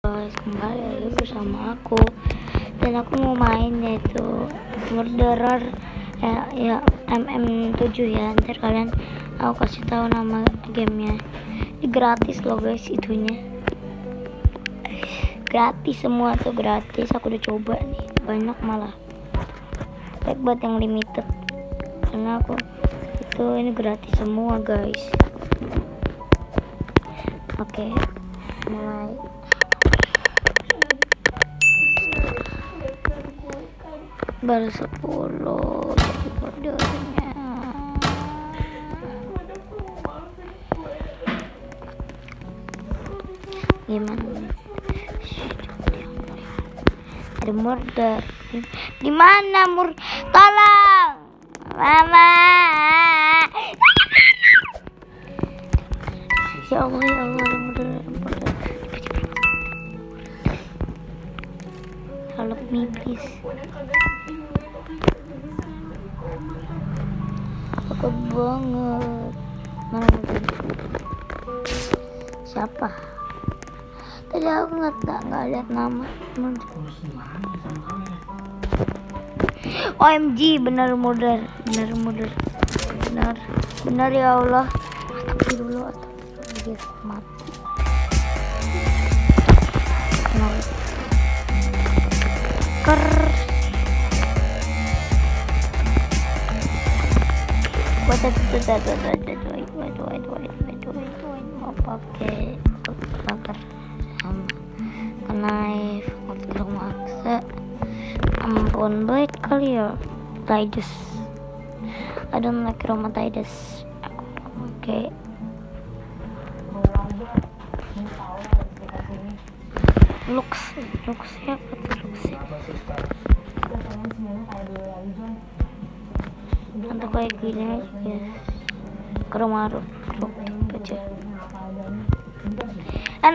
Guys, kembali lagi bersama aku dan aku mau main yaitu Murderer ya MM7 ya. Ntar kalian aku kasih tahu nama gamenya. Ini gratis loh guys, itunya gratis, semua tuh gratis. Aku udah coba nih, banyak malah. Baik buat yang limited karena aku itu ini gratis semua guys. Oke, mulai. Baru 10 jadi bordernya. Gimana? Ada murder. Di mana tolong, mama. Ya Allah, ya Allah, ada murder. Help me please. Takut banget. Mana mobil? Siapa? Tadi aku nggak lihat nama. OMG, benar murder, benar ya Allah. Astagfirullah, guys, mati. Mau pakai bakar sama knife untuk maksa. Ampun, baik kali ya. Rhomatitis, I don't like rhomatitis. Oke. Lux siapa tuh Lux? Untuk kayak gini ya. Ke rumah kecil. I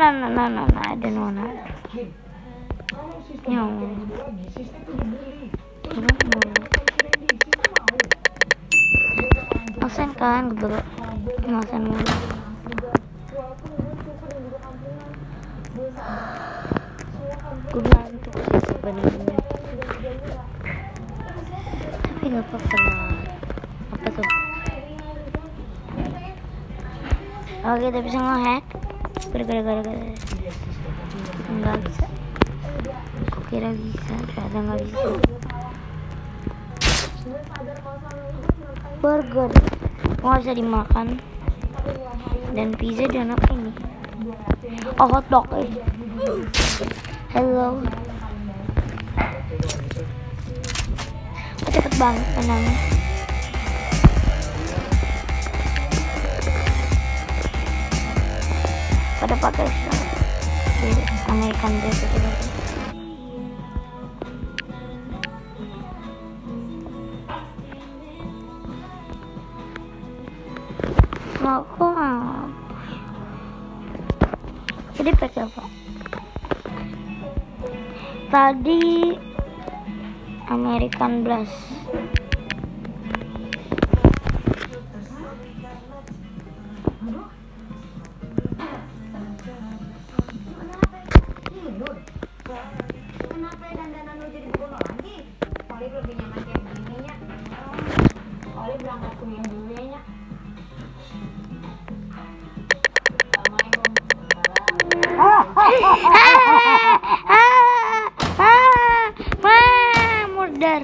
don't wanna. Ngosen kan gitu, ngosen mulu. Gue ngantuk sih sebenarnya, tapi nggak apa-apa lah. Apa tuh? Oh, kita bisa nge-hack gara-gara nggak bisa. Aku kira bisa, ternyata nggak bisa. Burger nggak bisa dimakan, dan pizza dan apa ini? Oh, hotdog. Hello. Cepet banget menangnya. Pada pakai American dress itu. Aku jadi pakai apa? Tadi American Blast. Kenapa dandanan lu jadi bono lagi? Oli lebih nyaman kayak begininya. Oli berangkat kuliah dulu ya, Nya. Murder.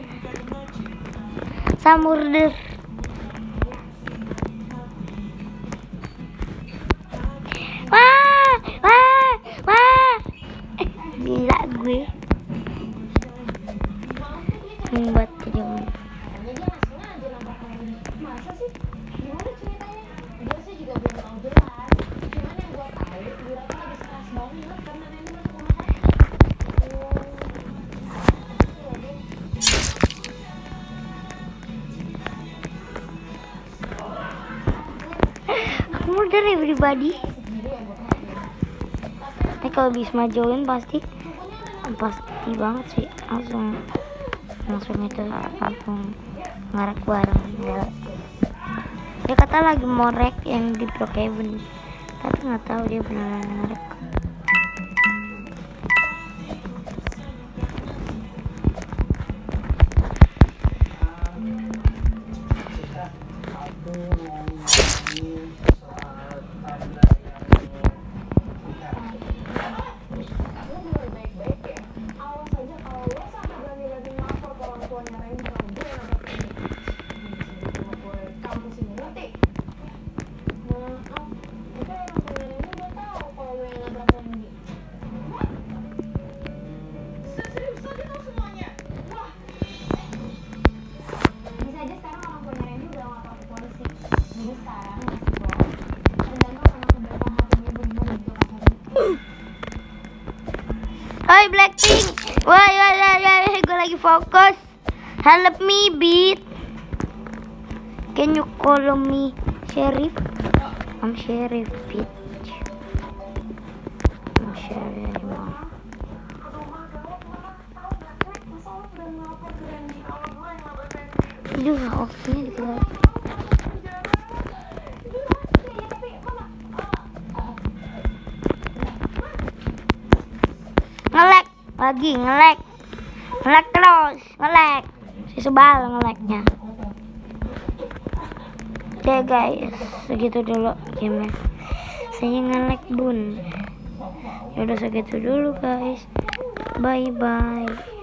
Samurder. Gila gue. Membuat video. Masa sih? Gimana ceritanya? Dia sih juga belum tahu jelas. Cuman yang gue tahu, Dura tuh habis keras banget karena nenek masuk rumah sakit. Aku murder everybody. Kalau Bisma join pasti banget sih, langsung itu langsung ngarek bareng. Dia kata lagi mau rek yang di Brookhaven, tapi nggak tahu dia beneran ngarek. Hai Blackpink. Wah, gue lagi fokus. Help me, beat. Can you call me Sheriff? I'm Sheriff, bitch. I'm Sheriff. Aduh, waktunya dikeluar. Ngelek lagi, ngelek terus, ngelek. Si sebal ngeleknya. Oke guys, segitu dulu gamenya. Saya ngelek bun. Ya udah segitu dulu guys. Bye bye.